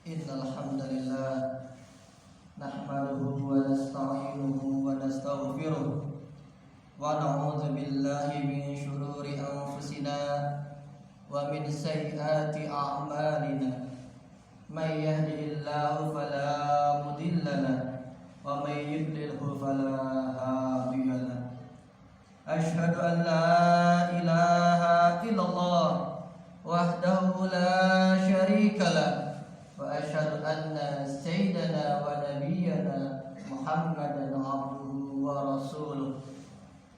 Innal hamdalillah nahmaduhu wa nasta'inuhu wa nastaghfiruh wa na'udzu billahi min shururi anfusina wa min sayyiati a'malina. May yahdihillahu fala mudilla lahu wa may yudlilhu fala hadiya lahu. Asyhadu an la ilaha illallah wahdahu la syarika lahu wa asyhadu anna sayyidana wa nabiyyana Muhammadan abduhu wa rasuluh.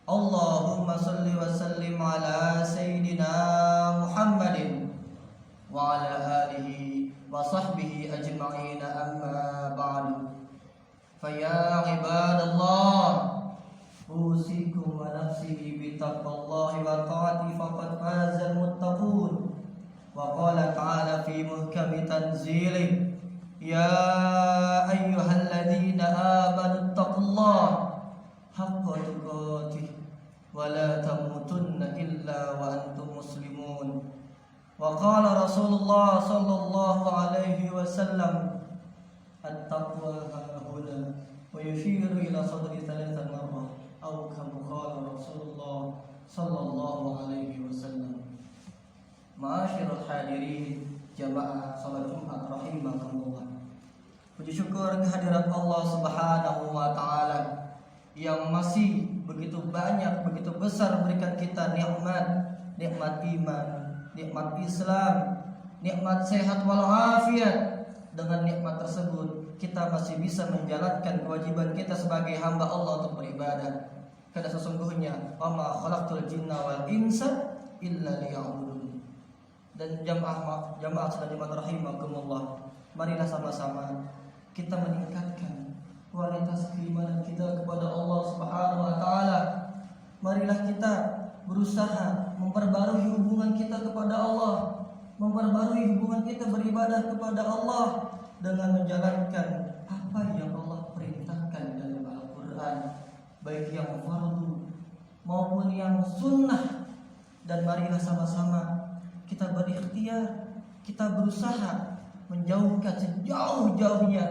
Allahumma salli wa sallim ala sayyidina Muhammadin wa ala alihi wa sahbihi ajma'in, amma ba'du. Fa ya ibadallah, usikum wa nafsi bi taqwallahi wa ta'ati faqad fazal muttaqun. Wa qala ta'ala fi muhkami tanzilih, ya ayyuhalladzina amanu taqullaha haqqa tuqatih wa la tamutunna illa wa antum muslimun. Wa qala Rasulullah sallallahu alaihi wasallam, at-taqwa hahuna, wa yushiru ila sadri thalatha marrah, aw kama qala Rasulullah sallallahu alaihi wasallam. Ma'asyiral hadirin jamaah salat Jumat rahimakumullah. Puji syukur kehadirat Allah Subhanahu wa taala yang masih begitu banyak, begitu besar berikan kita nikmat iman, nikmat Islam, nikmat sehat walafiat. Dengan nikmat tersebut kita masih bisa menjalankan kewajiban kita sebagai hamba Allah untuk beribadah. Karena sesungguhnya wa ma khalaqtul jinna wal insa illa liya'budun. Dan jamaah sekalian rahimakumullah, marilah sama-sama kita meningkatkan kualitas keimanan kita kepada Allah Subhanahu wa taala. Marilah kita berusaha memperbarui hubungan kita kepada Allah, memperbarui hubungan kita beribadah kepada Allah dengan menjalankan apa yang Allah perintahkan dalam Al-Qur'an, baik yang fardu maupun yang sunnah. Dan marilah sama-sama kita berikhtiar, kita berusaha menjauhkan sejauh-jauhnya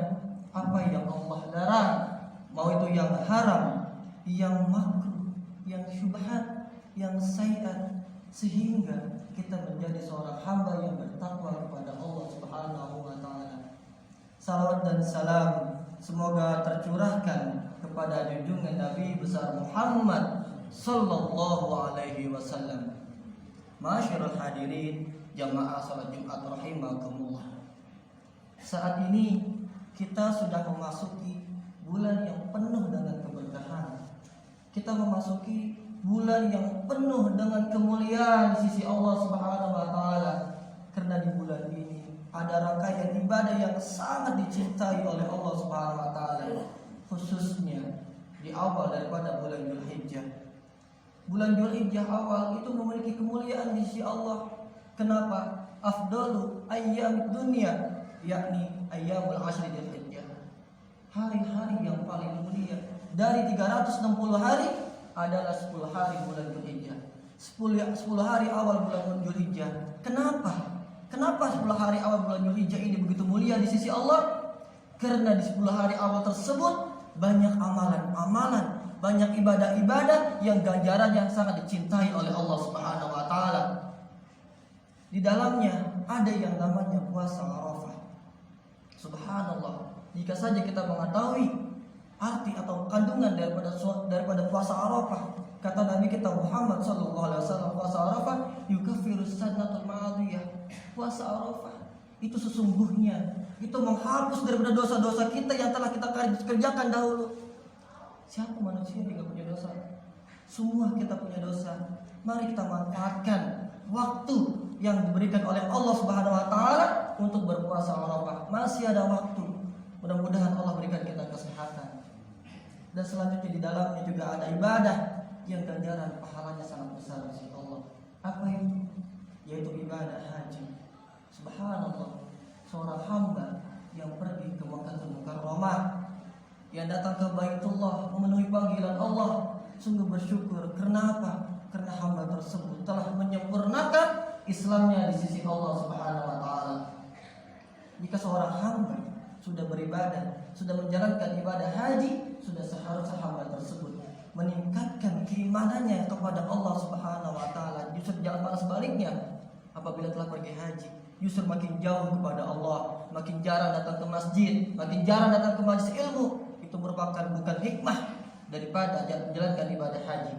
apa yang Allah larang, mau itu yang haram, yang makruh, yang syubhat, yang sayyi'at, sehingga kita menjadi seorang hamba yang bertakwa kepada Allah Subhanahu wa taala. Salawat dan salam semoga tercurahkan kepada junjungan Nabi besar Muhammad sallallahu alaihi wasallam. Ma'asyiral hadirin jamaah salat Jumat rahimakumullah. Saat ini kita sudah memasuki bulan yang penuh dengan keberkahan. Kita memasuki bulan yang penuh dengan kemuliaan di sisi Allah Subhanahu wa taala. Karena di bulan ini ada rangkaian ibadah yang sangat dicintai oleh Allah Subhanahu wa taala, khususnya di awal daripada bulan Dzulhijjah. Bulan Dzulhijjah awal itu memiliki kemuliaan di sisi Allah. Kenapa? Afdalu ayyamid dunya, yakni ayyamul ashri Dzulhijjah. Hari-hari yang paling mulia dari 360 hari adalah 10 hari bulan Dzulhijjah. 10 hari awal bulan Dzulhijjah. Kenapa? Kenapa 10 hari awal bulan Dzulhijjah ini begitu mulia di sisi Allah? Karena di 10 hari awal tersebut banyak amalan-amalan, banyak ibadah-ibadah yang ganjarannya sangat dicintai oleh Allah Subhanahu wa taala. Di dalamnya ada yang namanya puasa Arafah. Subhanallah, jika saja kita mengetahui arti atau kandungan daripada puasa Arafah, kata Nabi kita Muhammad sallallahu alaihi wasallam, puasa Arafah yukaffirus sanatul madiyah. Puasa Arafah itu sesungguhnya itu menghapus daripada dosa-dosa kita yang telah kita kerjakan dahulu. Siapa manusia yang tidak punya dosa? Semua kita punya dosa. Mari kita manfaatkan waktu yang diberikan oleh Allah Subhanahu wa taala untuk berpuasa Arafah. Masih ada waktu. Mudah-mudahan Allah berikan kita kesehatan. Dan selanjutnya di dalamnya juga ada ibadah yang ganjaran pahalanya sangat besar di sisi Allah. Apa itu? Yaitu ibadah haji. Subhanallah, seorang hamba yang pergi ke Makkahul Mukarramah, yang datang ke Baitullah memenuhi panggilan Allah, sungguh bersyukur. Karena apa? Karena hamba tersebut telah menyempurnakan Islamnya di sisi Allah Subhanahu wa taala. Jika seorang hamba sudah beribadah, sudah menjalankan ibadah haji, sudah seharusnya hamba tersebut meningkatkan keimanannya kepada Allah Subhanahu wa taala. Justru jangan malah sebaliknya. Apabila telah pergi haji, justru makin jauh kepada Allah, makin jarang datang ke masjid, makin jarang datang ke majelis ilmu. Itu merupakan bukan hikmah daripada menjalankan ibadah haji.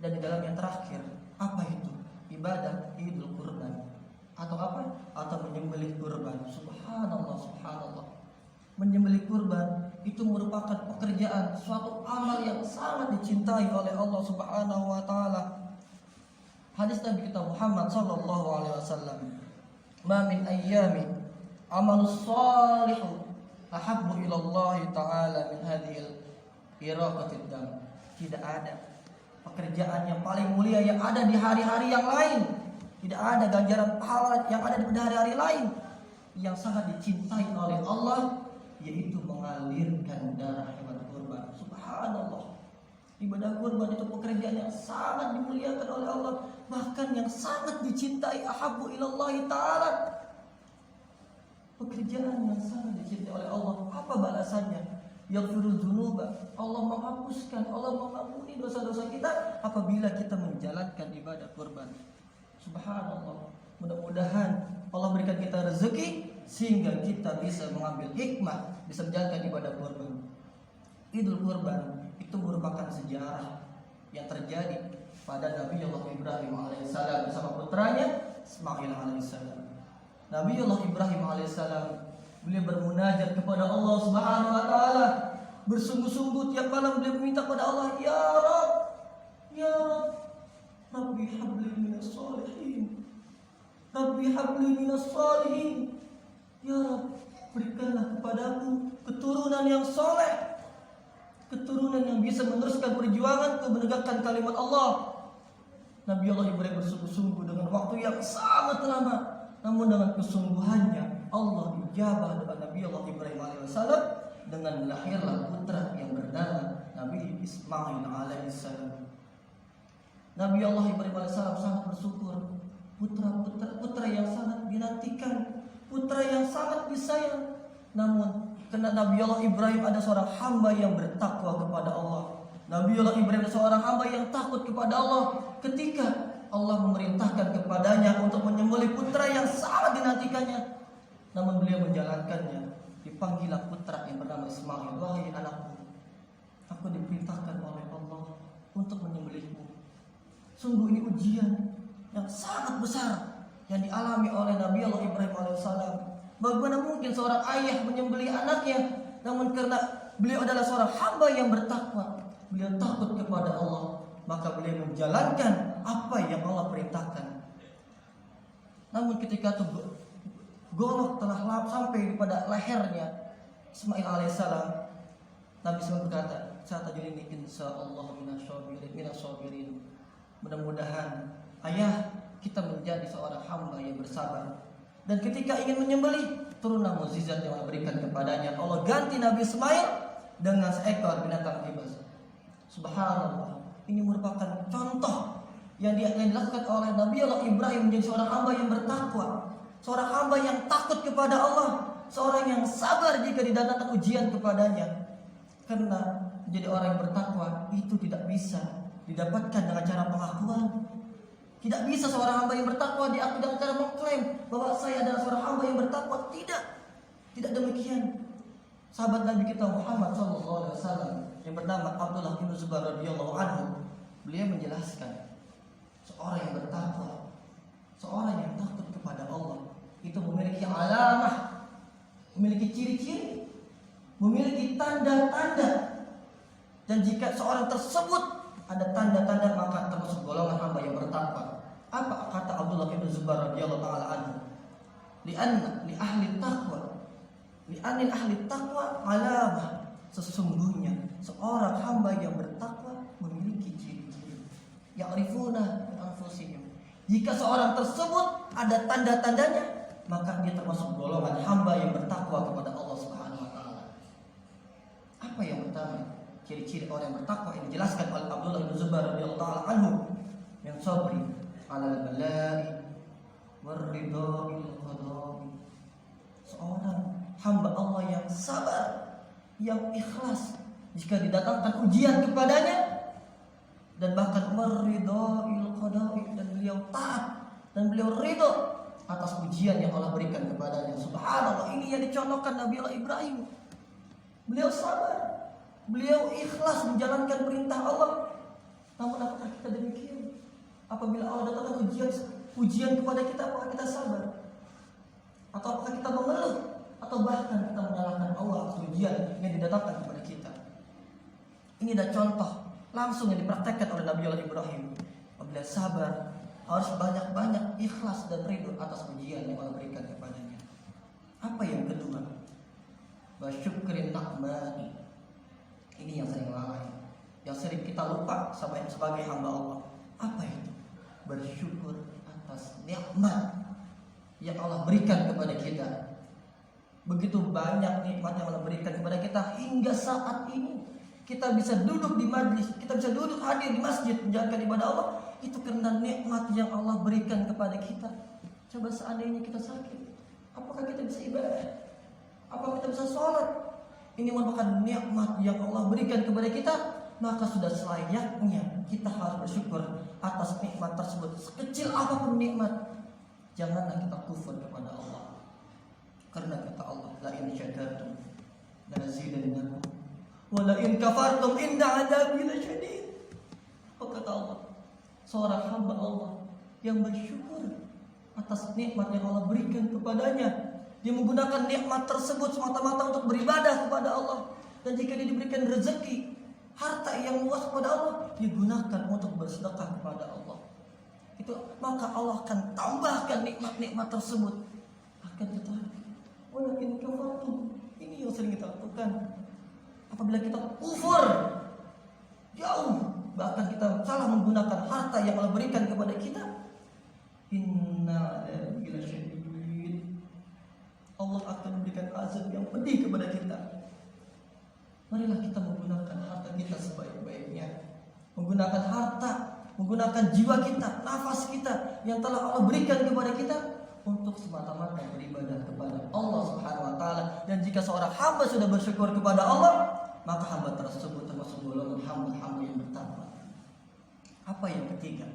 Dan di dalam yang terakhir, apa itu? Ibadah Idul Kurban. Atau apa? Atau menyembelih kurban. Subhanallah, subhanallah. Menyembelih kurban itu merupakan pekerjaan, suatu amal yang sangat dicintai oleh Allah Subhanahu wa taala. Hadis Nabi kita Muhammad sallallahu alaihi wasallam, "Ma min ayyami amalus salihu ahabbu ila Allah taala min hadhil iraqatid dam." Tidak ada pekerjaan yang paling mulia yang ada di hari-hari yang lain. Tidak ada ganjaran pahala yang ada di hari-hari lain yang sangat dicintai oleh Allah, yaitu mengalirkan darah hewan kurban. Subhanallah. Ibadah kurban itu pekerjaan yang sangat dimuliakan oleh Allah, bahkan yang sangat dicintai, ahabbu ilallahi ta'ala. Pekerjaan yang sangat dicintai oleh Allah. Apa balasannya? Yaghfiru dzunuba. Allah menghapuskan, Allah mengampuni dosa-dosa kita apabila kita menjalankan ibadah kurban. Subhanallah. Mudah-mudahan Allah berikan kita rezeki sehingga kita bisa mengambil hikmah, bisa menjalankan ibadah kurban. Idul Kurban itu merupakan sejarah yang terjadi pada Nabi Allah Ibrahim alaihissalam bersama putranya Ismail alaihissalam. Nabi Allah Ibrahim alaihissalam beliau bermunajat kepada Allah Subhanahu wa taala, bersungguh-sungguh tiap malam beliau meminta kepada Allah, ya Rabb, ya Rabb, Rabbi habli minas sholihin, Rabbi habli minas sholihin. Ya Rabb, berikanlah kepadaku keturunan yang soleh, keturunan yang bisa meneruskan perjuangan menegakkan kalimat Allah. Nabi Allah Ibrahim bersungguh-sungguh dengan waktu yang sangat lama, namun dengan kesungguhannya Allah ijabah doa Nabi Allah Ibrahim alaihissalam dengan lahirlah putra yang bernama Nabi Ismail alaihissalam. Nabi Allah Ibrahim alaihissalam sangat bersyukur, putra yang sangat dinantikan, putra yang sangat disayang. Namun karena Nabi Allah Ibrahim ada seorang hamba yang bertakwa kepada Allah, Nabi Allah Ibrahim adalah seorang hamba yang takut kepada Allah. Ketika Allah memerintahkan kepadanya untuk menyembelih putra yang sangat dinantikannya, namun beliau menjalankannya, dipanggillah putra yang bernama Ismail. Wahai anakku, aku diperintahkan oleh Allah untuk menyembelihmu. Sungguh ini ujian yang sangat besar yang dialami oleh Nabi Allah Ibrahim alaihissalam. Bagaimana mungkin seorang ayah menyembelih anaknya? Namun karena beliau adalah seorang hamba yang bertakwa, beliau takut kepada Allah, maka beliau menjalankan apa yang Allah perintahkan. Namun ketika itu golok telah sampai pada lehernya Ismail alaihissalam, Nabi SAW berkata, "Satajiduni insyaallah minasyabirin." Mudah-mudahan ayah kita menjadi seorang hamba yang bersabar. Dan ketika ingin menyembelih, turunlah mukjizat yang Allah berikan kepadanya. Allah ganti Nabi Ismail dengan seekor binatang buas. Subhanallah. Ini merupakan contoh yang dilakukan oleh Nabi Allah Ibrahim menjadi seorang hamba yang bertakwa, seorang hamba yang takut kepada Allah, seorang yang sabar jika didatangkan ujian kepadanya. Karena menjadi orang yang bertakwa itu tidak bisa didapatkan dengan cara pengakuan. Tidak bisa seorang hamba yang bertakwa diakui dengan cara mengklaim bahwa saya adalah seorang hamba yang bertakwa. Tidak demikian. Sahabat Nabi kita Muhammad SAW yang bernama Abdullah bin Zubair radhiyallahu anhu, beliau menjelaskan seorang yang bertakwa, seorang yang takut kepada Allah itu memiliki alamah, memiliki ciri-ciri, memiliki tanda-tanda. Dan jika seorang tersebut ada tanda-tanda, maka termasuk golongan hamba yang bertakwa. Apa kata Abdullah bin Zubair radhiyallahu taala anhu? Li'anna li ahli taqwa alamah. Sesungguhnya seorang hamba yang bertakwa memiliki ciri-ciri. Ya'rifuna bi anfusihim. Jika seorang tersebut ada tanda-tandanya, maka dia termasuk golongan hamba yang bertakwa kepada Allah Subhanahu wa taala. Apa yang pertama? Ciri-ciri orang yang bertakwa yang dijelaskan oleh Abdullah bin Zubair radhiyallahu taala anhu, yang sabri 'alal bala'i warridha'il qada'i. hamba Allah yang sabar, yang ikhlas jika didatangkan ujian kepadanya, dan bahkan meridhoil qada'i, dan beliau taat dan beliau ridho atas ujian yang Allah berikan kepadanya. Subhanallah, ini yang dicontohkan Nabi Allah Ibrahim. Beliau sabar, beliau ikhlas menjalankan perintah Allah. Namun apakah kita demikian? Apabila Allah datangkan ujian kepada kita, apakah kita sabar? Atau apakah kita mengeluh? Atau bahkan kita menyalahkan Allah atas ujian yang didatangkan kepada kita? Ini ada contoh langsung yang dipraktekkan oleh Nabi Allah Ibrahim. Apabila sabar, harus banyak-banyak ikhlas dan ridho atas ujian yang Allah berikan kepadanya. Apa yang kedua? Wasyukrin ni'mati. Ini yang sering lalai, yang sering kita lupa sebagai hamba Allah. Apa itu? Bersyukur atas nikmat yang Allah berikan kepada kita. Begitu banyak nikmat yang Allah berikan kepada kita hingga saat ini. Kita bisa duduk di majlis, kita bisa duduk hadir di masjid menjalankan ibadah Allah, itu karena nikmat yang Allah berikan kepada kita. Coba seandainya kita sakit, apakah kita bisa ibadah? Apakah kita bisa sholat? Ini merupakan nikmat yang Allah berikan kepada kita. Maka sudah selayaknya kita harus bersyukur atas nikmat tersebut. Sekecil apapun nikmat, janganlah kita kufur kepada Allah. Karena kata Allah, la in syakartum lanazidannakum wa la in kafartum inna adzabi lasyadid. Kata Allah, seorang hamba Allah yang bersyukur atas nikmat yang Allah berikan kepadanya, dia menggunakan nikmat tersebut semata-mata untuk beribadah kepada Allah. Dan jika dia diberikan rezeki, harta yang luas kepada Allah, digunakan untuk bersedekah kepada Allah. Maka Allah akan tambahkan nikmat-nikmat tersebut. Akan tetapi, walakin kafartum, ini yang sering kita lakukan. Apabila kita kufur, jauh, bahkan kita salah menggunakan harta yang Allah berikan kepada kita, inna lillahi wa inna ilaihi raji'un. Allah akan memberikan azab yang pedih kepada kita. Marilah kita menggunakan harta kita sebaik-baiknya. Menggunakan harta, menggunakan jiwa kita, nafas kita yang telah Allah berikan kepada kita untuk semata-mata beribadah kepada Allah Subhanahu wa taala. Dan jika seorang hamba sudah bersyukur kepada Allah, maka hamba tersebut termasuk golongan hamba-hamba yang bertakwa. Apa yang ketiga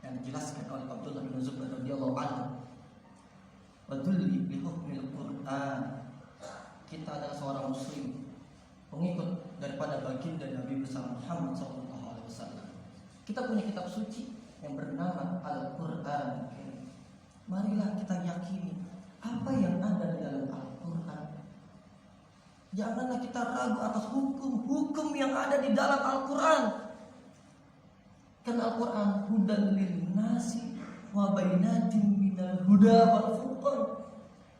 yang dijelaskan oleh Abdullah bin Zubair radhiyallahu anhu? Wadulli bi hukmil Quran. Kita adalah seorang muslim, pengikut daripada baginda Nabi besar Muhammad SAW. Kita punya kitab suci yang bernama Al-Quran. Marilah kita yakini apa yang ada di dalam Al-Quran. Janganlah kita ragu atas hukum-hukum yang ada di dalam Al-Quran. Karena Al-Quran hudan lin nasi wa bainatin minal huda wal furqan.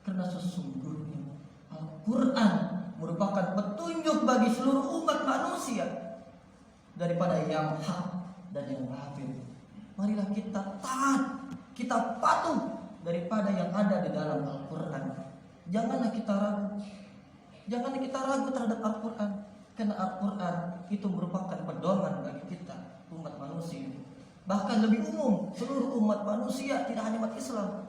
Karena sesungguhnya Al-Quran merupakan petunjuk bagi seluruh umat manusia daripada yang hak dan yang batil. Marilah kita taat, kita patuh daripada yang ada di dalam Al-Quran. Janganlah kita ragu. Janganlah kita ragu terhadap Al-Quran. Karena Al-Quran itu merupakan pedoman bagi kita, umat manusia. Bahkan lebih umum, seluruh umat manusia, tidak hanya umat Islam.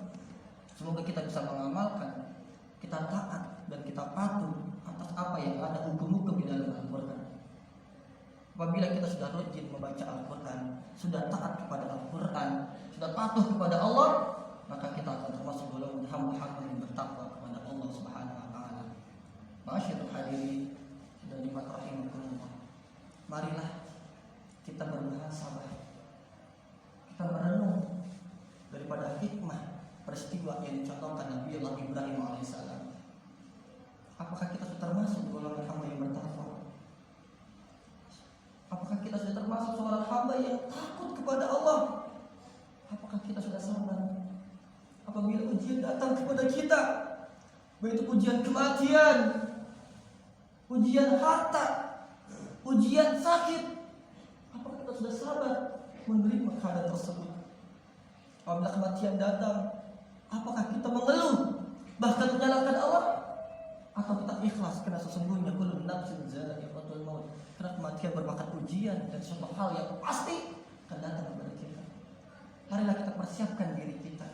Semoga kita bisa mengamalkan, kita taat dan kita patuh atas apa yang ada hukum-hukum di dalam Al-Quran. Apabila kita sudah rajin membaca Al-Quran, sudah taat kepada Al-Quran, sudah patuh kepada Allah, maka kita akan termasuk golongan hamba-hamba yang bertakwa kepada Allah Subhanahu wa taala. Ma'asyiral hadirin dan jemaah rahimakumullah. Marilah kita bermuhasabah. Kita merenung daripada hikmah peristiwa yang dicontohkan Nabi Allah Ibrahim alaihissalam. Apakah kita sudah termasuk golongan hamba yang bertakwa? Apakah kita sudah termasuk seorang hamba yang takut kepada Allah? Apakah kita sudah sabar apabila ujian datang kepada kita, baik itu ujian kematian, ujian harta, ujian sakit? Apakah kita sudah sabar menerima keadaan tersebut? Apabila kematian datang, apakah kita mengeluh bahkan menyalahkan Allah, atau kita ikhlas karena sesungguhnya kullu nafsin za'iqatul maut? Karena kematian merupakan ujian dan suatu hal yang pasti akan datang kepada kita. Marilah kita persiapkan diri kita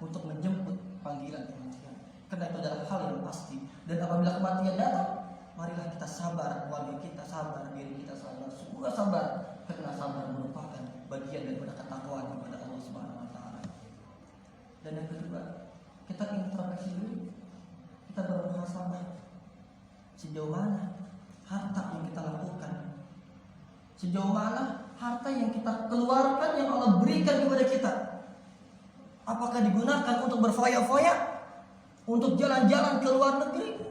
untuk menjemput panggilan kematian. karena itu adalah hal yang pasti. Dan apabila kematian datang, marilah kita sabar, keluarga kita sabar, diri kita sabar, semua sabar, karena sabar merupakan bagian daripada ketakwaan kepada Allah Subhanahu wa taala. Dan yang kedua, kita introspeksi diri, kita bermuhasabah sejauh mana harta yang kita lakukan, sejauh mana harta yang kita keluarkan yang Allah berikan kepada kita. Apakah digunakan untuk berfoya-foya, untuk jalan-jalan ke luar negeri,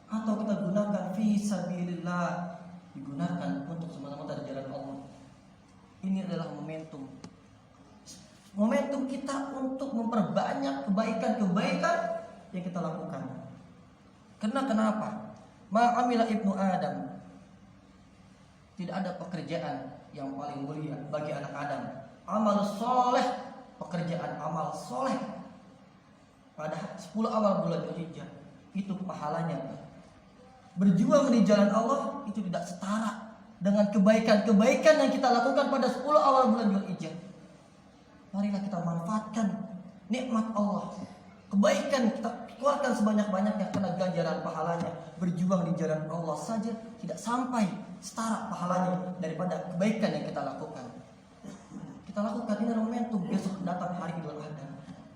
atau kita gunakan fi sabilillah, digunakan untuk semata-mata di jalan Allah. Ini adalah momentum kita untuk memperbanyak kebaikan-kebaikan yang kita lakukan. Karena kenapa? Ma'amila ibnu Adam, tidak ada pekerjaan yang paling mulia bagi anak Adam. Amal soleh, pekerjaan amal soleh pada 10 awal bulan Dzulhijjah, itu pahalanya berjuang di jalan Allah itu tidak setara dengan kebaikan-kebaikan yang kita lakukan pada 10 awal bulan Dzulhijjah. Marilah kita manfaatkan nikmat Allah, kebaikan kita keluarkan sebanyak-banyaknya, karena ganjaran pahalanya berjuang di jalan Allah saja tidak sampai setara pahalanya daripada kebaikan yang kita lakukan. Kita lakukan ini momentum besok datang hari Idul Adha.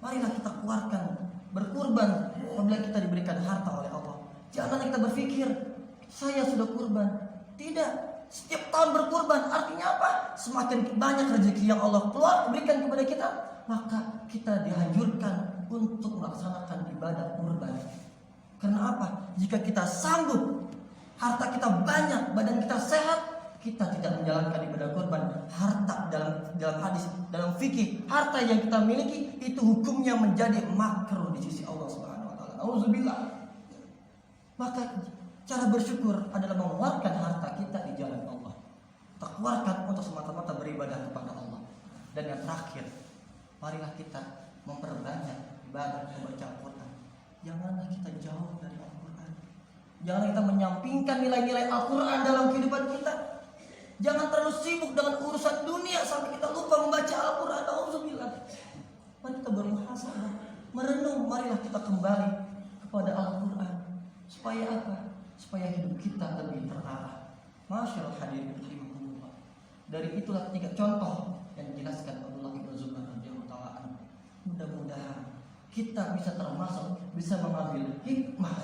Marilah kita keluarkan, berkurban apabila kita diberikan harta oleh Allah. Jangan kita berpikir saya sudah kurban. Tidak, setiap tahun berkurban artinya apa? Semakin banyak rezeki yang Allah keluar berikan kepada kita, maka kita dianjurkan untuk melaksanakan ibadah kurban. Karena apa? Jika kita sanggup, harta kita banyak, badan kita sehat, kita tidak menjalankan ibadah kurban. Harta dalam hadis, dalam fikih, harta yang kita miliki itu hukumnya menjadi makruh di sisi Allah Subhanahu wa taala. Auzubillah. Maka cara bersyukur adalah mengeluarkan harta kita di jalan Allah. Kita keluarkan untuk semata-mata beribadah kepada Allah. Dan yang terakhir, marilah kita memperbanyak ibadah membaca Al-Quran. Janganlah kita jauh dari Al-Quran. Jangan kita menyampingkan nilai-nilai Al-Quran dalam kehidupan kita. Jangan terlalu sibuk dengan urusan dunia sampai kita lupa membaca Al-Quran. Alhamdulillah. Mari kita bermuhasabah, merenung. Marilah kita kembali kepada Al-Quran. Supaya apa? Supaya hidup kita lebih terarah. Masyaallah hadirin rahimahullah. Dari itulah 3 contoh yang dijelaskan Abdullah bin Zubair radhiyallahu taala. Mudah-mudahan kita bisa termasuk, bisa mengambil hikmah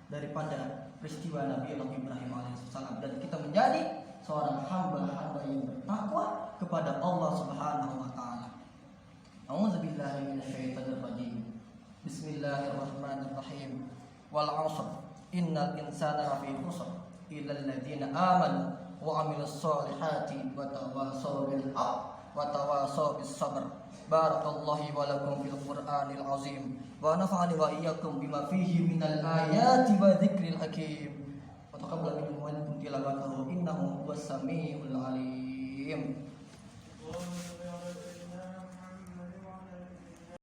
daripada peristiwa Nabi Allah Ibrahim alaihissalam, dan kita menjadi seorang hamba-hamba yang bertakwa kepada Allah Subhanahu wa taala. A'udzubillahi minasyaitonir rajim. Bismillahirrahmanirrahim. Wal 'ashr innal insana lafi khusr illa alladziina aamanu wa 'amilus shalihati wa tawassaw bil haqq wa tawassaw bis sabr. Barakallahu wa lakum fil Qur'anil azim wa nafa'ani wa iyyakum bima fihi minal ayati wa dzikril hakim. Wa taqabbal minkum wa antum tilawatahu innahu huwas samiul alim.